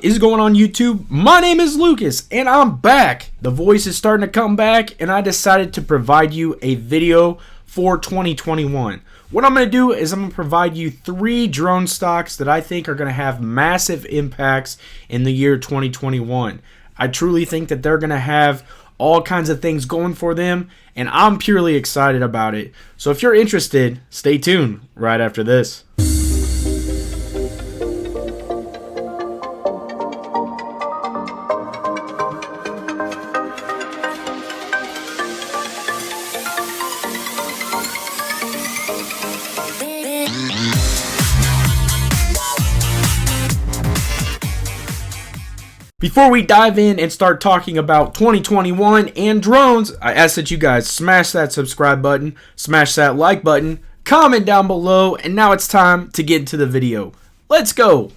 What is going on YouTube? My name is Lucas and I'm back. The voice is starting to come back and I decided to provide you a video for 2021. What I'm going to do is I'm going to provide you 3 drone stocks that I think are going to have massive impacts in the year 2021. I truly think that they're going to have all kinds of things going for them and I'm purely excited about it. So if you're interested, stay tuned right after this. Before we dive in and start talking about 2021 and drones, I ask that you guys smash that subscribe button, smash that like button, comment down below, and now it's time to get into the video. Let's go!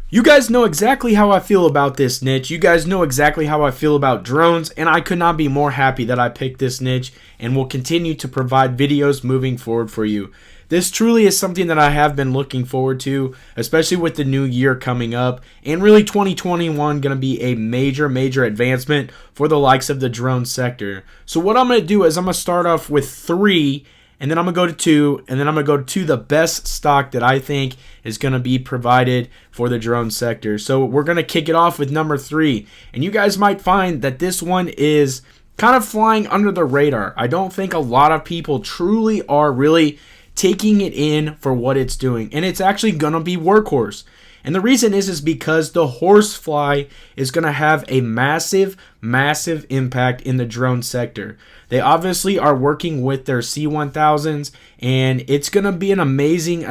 You guys know exactly how I feel about this niche. You guys know exactly how I feel about drones, and I could not be more happy that I picked this niche and will continue to provide videos moving forward for you. This truly is something that I have been looking forward to, especially with the new year coming up, and really 2021 going to be a major advancement for the likes of the drone sector. So what I'm going to do is I'm going to start off with 3, and then I'm going to go to 2, and then I'm going to go to the best stock that I think is going to be provided for the drone sector. So we're going to kick it off with number 3, and you guys might find that this one is kind of flying under the radar. I don't think a lot of people truly are really taking it in for what it's doing, and it's actually gonna be Workhorse. And the reason is because the Horsefly is gonna have a massive impact in the drone sector. They obviously are working with their C1000s, and it's gonna be an amazing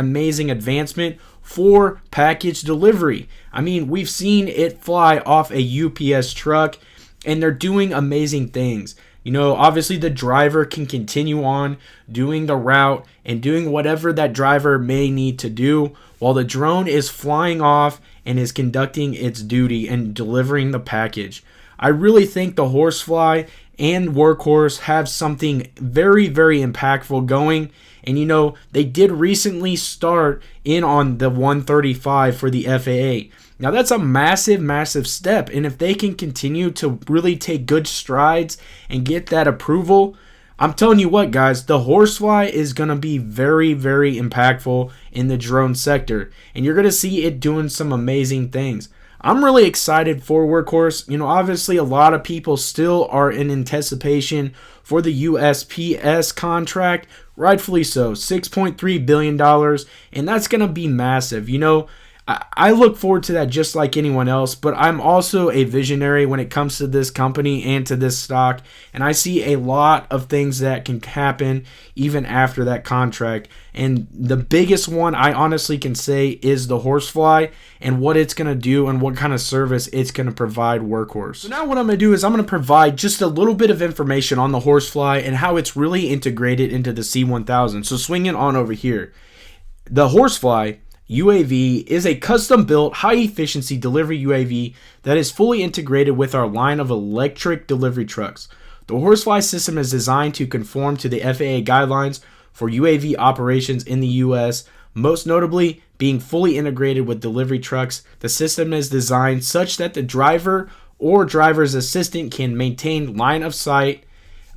advancement for package delivery. I mean, we've seen it fly off a UPS truck, and they're doing amazing things. You know, obviously the driver can continue on doing the route and doing whatever that driver may need to do while the drone is flying off and is conducting its duty and delivering the package. I really think the Horsefly and Workhorse have something very impactful going. And you know, they did recently start in on the 135 for the FAA. Now that's a massive step, and if they can continue to really take good strides and get that approval, I'm telling you what guys, the Horsefly is going to be very impactful in the drone sector, and you're going to see it doing some amazing things. I'm really excited for Workhorse. You know, obviously a lot of people still are in anticipation for the USPS contract, rightfully so, $6.3 billion, and that's going to be massive. You know, I look forward to that just like anyone else, but I'm also a visionary when it comes to this company and to this stock, and I see a lot of things that can happen even after that contract. And the biggest one I honestly can say is the Horsefly and what it's going to do and what kind of service it's going to provide Workhorse. So now what I'm going to do is I'm going to provide just a little bit of information on the Horsefly and how it's really integrated into the C1000. So swinging on over here, the Horsefly UAV is a custom-built, high-efficiency delivery UAV that is fully integrated with our line of electric delivery trucks. The Horsefly system is designed to conform to the FAA guidelines for UAV operations in the U.S., most notably being fully integrated with delivery trucks. The system is designed such that the driver or driver's assistant can maintain line of sight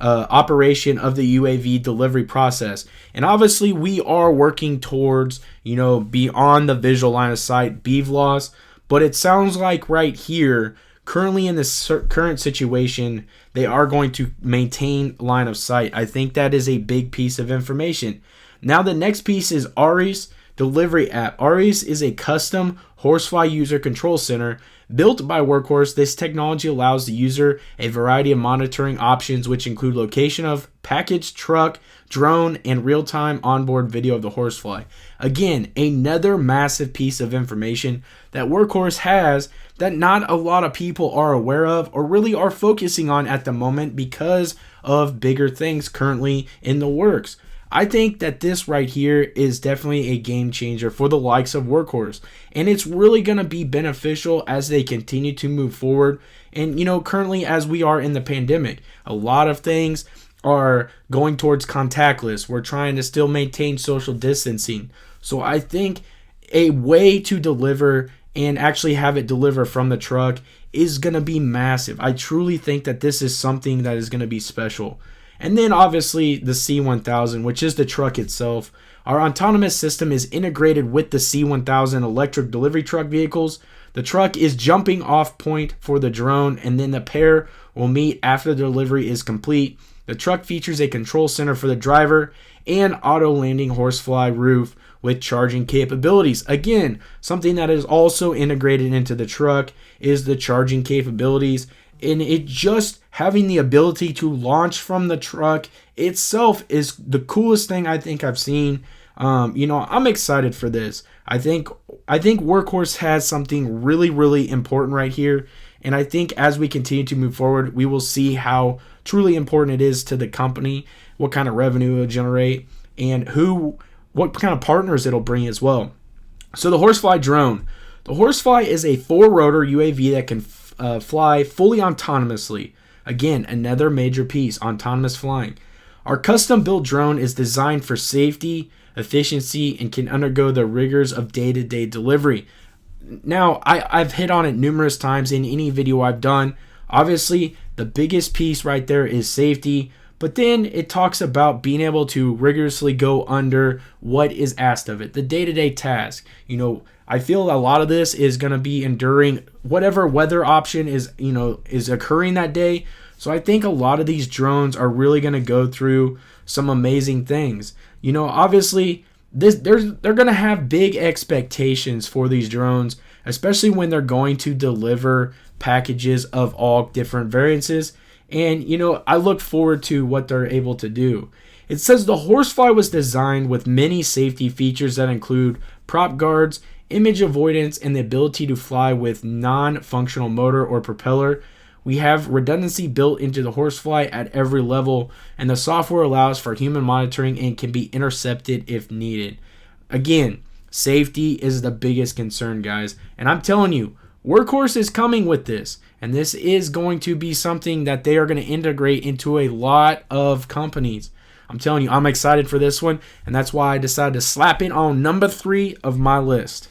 operation of the UAV delivery process. And obviously we are working towards, you know, beyond the visual line of sight BVLOS, but it sounds like right here, currently in this current situation, they are going to maintain line of sight. I think that is a big piece of information. Now the next piece is Ares delivery app. Ares is a custom Horsefly user control center built by Workhorse. This technology allows the user a variety of monitoring options, which include location of package, truck, drone, and real-time onboard video of the Horsefly. Again, another massive piece of information that Workhorse has that not a lot of people are aware of or really are focusing on at the moment because of bigger things currently in the works. I think that this right here is definitely a game changer for the likes of Workhorse, and it's really going to be beneficial as they continue to move forward. And you know, currently as we are in the pandemic, a lot of things are going towards contactless. We're trying to still maintain social distancing. So I think a way to deliver and actually have it deliver from the truck is going to be massive. I truly think that this is something that is going to be special. And then obviously the C1000, which is the truck itself. Our autonomous system is integrated with the C1000 electric delivery truck vehicles. The truck is jumping off point for the drone, and then the pair will meet after the delivery is complete. The truck features a control center for the driver and auto landing horsefly roof with charging capabilities. Again, something that is also integrated into the truck is the charging capabilities, and it just having the ability to launch from the truck itself is the coolest thing I think I've seen. I'm excited for this. I think Workhorse has something really, really important right here, and I think as we continue to move forward, we will see how truly important it is to the company, what kind of revenue it'll generate, and what kind of partners it'll bring as well. So the Horsefly drone. The Horsefly is a 4-rotor UAV that can fly fully autonomously. Again, another major piece, autonomous flying. Our custom-built drone is designed for safety, efficiency, and can undergo the rigors of day-to-day delivery. Now, I've hit on it numerous times in any video I've done. Obviously, the biggest piece right there is safety, but then it talks about being able to rigorously go under what is asked of it, the day-to-day task. I feel a lot of this is going to be enduring whatever weather option is occurring that day. So I think a lot of these drones are really going to go through some amazing things. Obviously, they're going to have big expectations for these drones, especially when they're going to deliver packages of all different variances. And, I look forward to what they're able to do. It says the Horsefly was designed with many safety features that include prop guards, image avoidance, and the ability to fly with non-functional motor or propeller. We have redundancy built into the Horsefly at every level, and the software allows for human monitoring and can be intercepted if needed. Again, safety is the biggest concern, guys. And I'm telling you, Workhorse is coming with this, and this is going to be something that they are going to integrate into a lot of companies. I'm telling you, I'm excited for this one, and that's why I decided to slap it on number 3 of my list.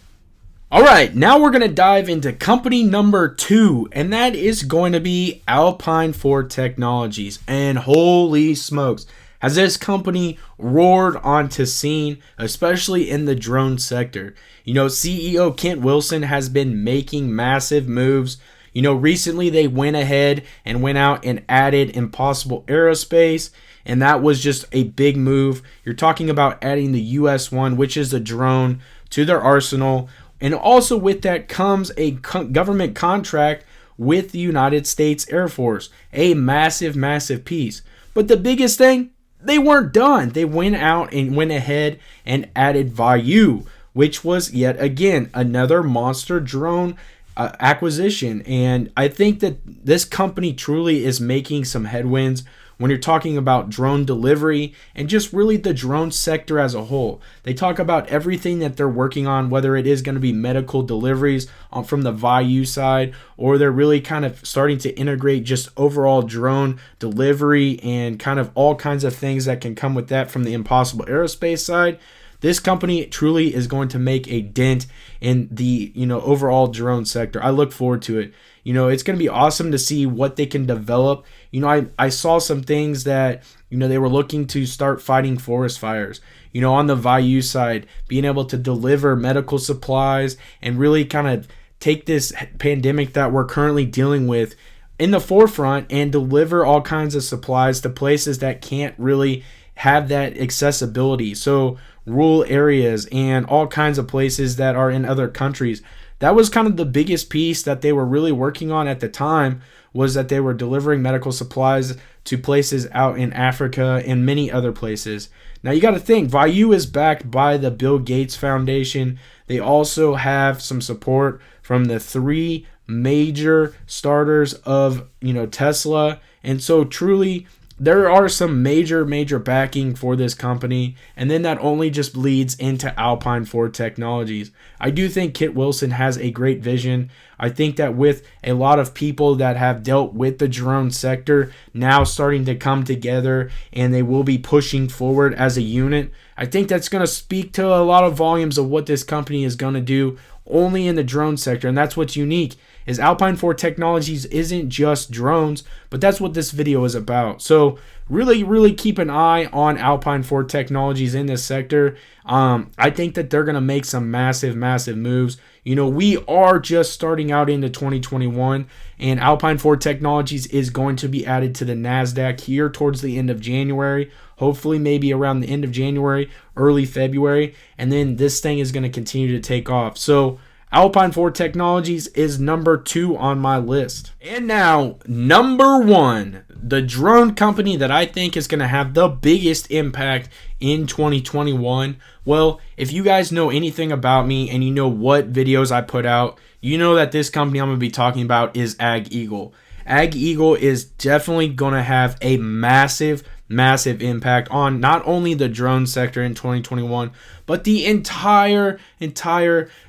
All right, now we're going to dive into company number 2, and that is going to be Alpine Technologies. And holy smokes, has this company roared onto scene, especially in the drone sector. CEO Kent Wilson has been making massive moves. Recently they went ahead and went out and added Impossible Aerospace, and that was just a big move. You're talking about adding the US-1, which is a drone, to their arsenal. And also with that comes a government contract with the United States Air Force. A massive, massive piece. But the biggest thing, they weren't done. They went out and went ahead and added Vayu, which was yet again another monster drone acquisition. And I think that this company truly is making some headwinds when you're talking about drone delivery and just really the drone sector as a whole. They talk about everything that they're working on, whether it is going to be medical deliveries from the Vayu side, or they're really kind of starting to integrate just overall drone delivery and kind of all kinds of things that can come with that from the Impossible Aerospace side. This company truly is going to make a dent in the overall drone sector. I look forward to it. It's going to be awesome to see what they can develop. I saw some things that they were looking to start fighting forest fires. On the Vayu side, being able to deliver medical supplies and really kind of take this pandemic that we're currently dealing with in the forefront and deliver all kinds of supplies to places that can't really have that accessibility. So rural areas and all kinds of places that are in other countries. That was kind of the biggest piece that they were really working on at the time, was that they were delivering medical supplies to places out in Africa and many other places. Now you got to think, Vayu is backed by the Bill Gates Foundation. They also have some support from the 3 major starters of Tesla. And so truly there are some major backing for this company, and then that only just leads into Alpine Technologies. I do think Kit Wilson has a great vision. I think that with a lot of people that have dealt with the drone sector now starting to come together and they will be pushing forward as a unit, I think that's going to speak to a lot of volumes of what this company is going to do only in the drone sector. And that's what's unique, is Alpine 4 Technologies isn't just drones, but that's what this video is about. So really keep an eye on Alpine 4 Technologies in this sector. I think that they're going to make some massive moves. You know, we are just starting out into 2021, and Alpine 4 Technologies is going to be added to the NASDAQ here towards the end of January. Hopefully maybe around the end of January, early February, and then this thing is going to continue to take off. So Alpine 4 Technologies is number 2 on my list. And now, number 1, the drone company that I think is going to have the biggest impact in 2021. Well, if you guys know anything about me and you know what videos I put out, you know that this company I'm going to be talking about is AgEagle. AgEagle is definitely going to have a massive impact on not only the drone sector in 2021, but the entire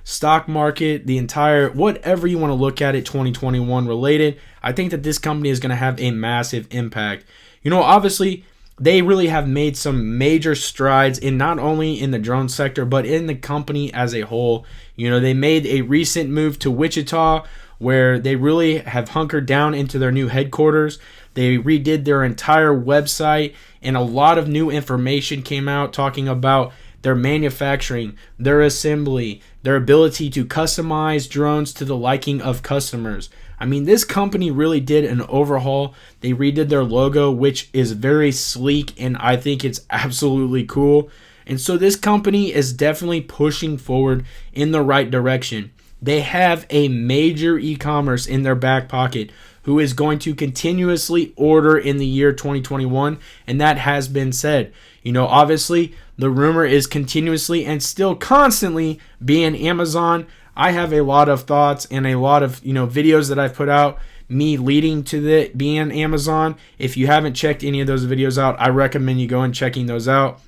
stock market, the entire whatever you want to look at it 2021 related. I think that this company is going to have a massive impact. You know, obviously they really have made some major strides in not only in the drone sector, but in the company as a whole. You know, they made a recent move to Wichita, where they really have hunkered down into their new headquarters. They redid their entire website, and a lot of new information came out talking about their manufacturing, their assembly, their ability to customize drones to the liking of customers. I mean, this company really did an overhaul. They redid their logo, which is very sleek, and I think it's absolutely cool. And so this company is definitely pushing forward in the right direction. They have a major e-commerce in their back pocket who is going to continuously order in the year 2021, and that has been said. You know, obviously, the rumor is continuously and still constantly being Amazon. I have a lot of thoughts and a lot of, videos that I've put out, me leading to the being Amazon. If you haven't checked any of those videos out, I recommend you go and checking those out.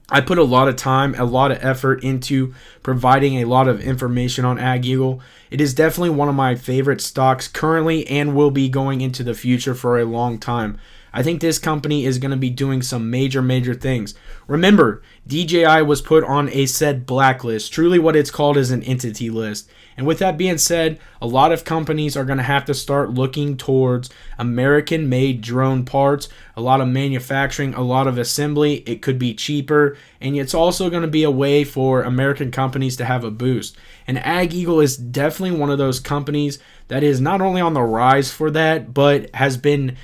I put a lot of time, a lot of effort into providing a lot of information on AgEagle. It is definitely one of my favorite stocks currently and will be going into the future for a long time. I think this company is going to be doing some major things. Remember, DJI was put on a said blacklist. Truly what it's called is an entity list. And with that being said, a lot of companies are going to have to start looking towards American-made drone parts, a lot of manufacturing, a lot of assembly. It could be cheaper, and it's also going to be a way for American companies to have a boost. And AgEagle is definitely one of those companies that is not only on the rise for that, but has been,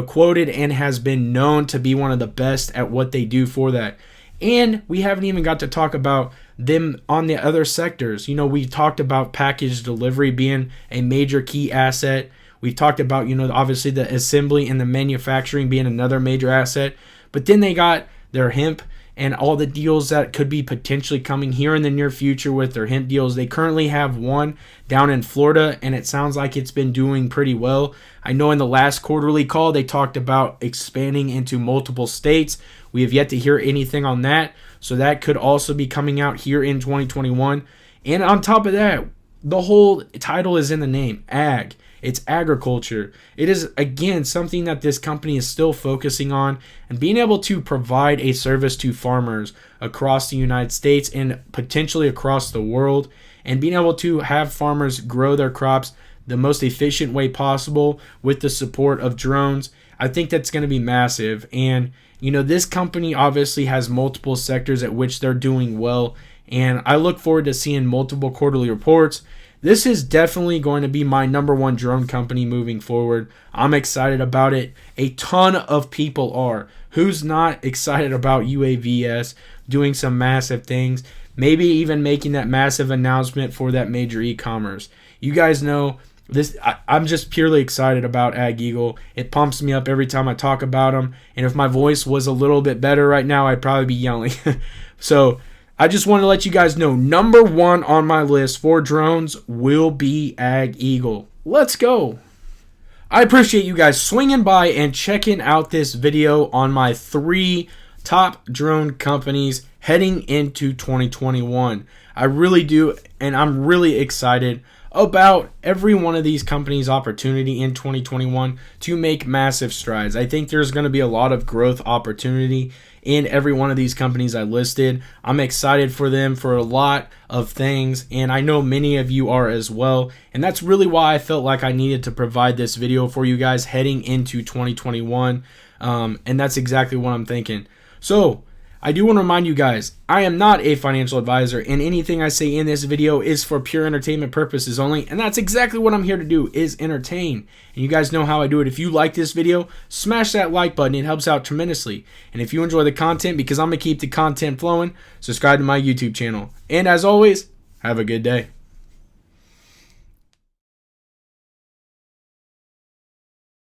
quoted and has been known to be one of the best at what they do for that. And we haven't even got to talk about them on the other sectors. We talked about package delivery being a major key asset. We've talked about, obviously the assembly and the manufacturing being another major asset. But then they got their hemp and all the deals that could be potentially coming here in the near future with their hemp deals. They currently have one down in Florida, and it sounds like it's been doing pretty well. I know in the last quarterly call, they talked about expanding into multiple states. We have yet to hear anything on that, so that could also be coming out here in 2021. And on top of that, the whole title is in the name, ag. It's agriculture. It is, again, something that this company is still focusing on, and being able to provide a service to farmers across the United States and potentially across the world, and being able to have farmers grow their crops the most efficient way possible with the support of drones. I think that's going to be massive. And, this company obviously has multiple sectors at which they're doing well, and I look forward to seeing multiple quarterly reports. This is definitely going to be my number one drone company moving forward. I'm excited about it. A ton of people are. Who's not excited about UAVs doing some massive things? Maybe even making that massive announcement for that major e-commerce. You guys know this. I'm just purely excited about AgEagle. It pumps me up every time I talk about them. And if my voice was a little bit better right now, I'd probably be yelling. So I just want to let you guys know, number one on my list for drones will be AgEagle. Let's go. I appreciate you guys swinging by and checking out this video on my 3 top drone companies heading into 2021. I really do, and I'm really excited about every one of these companies' opportunity in 2021 to make massive strides. I think there's going to be a lot of growth opportunity in every one of these companies I listed. I'm excited for them for a lot of things, and I know many of you are as well. And that's really why I felt like I needed to provide this video for you guys heading into 2021. And that's exactly what I'm thinking. So I do want to remind you guys, I am not a financial advisor, and anything I say in this video is for pure entertainment purposes only, and that's exactly what I'm here to do, is entertain. And you guys know how I do it. If you like this video, smash that like button. It helps out tremendously. And if you enjoy the content, because I'm going to keep the content flowing, subscribe to my YouTube channel. And as always, have a good day.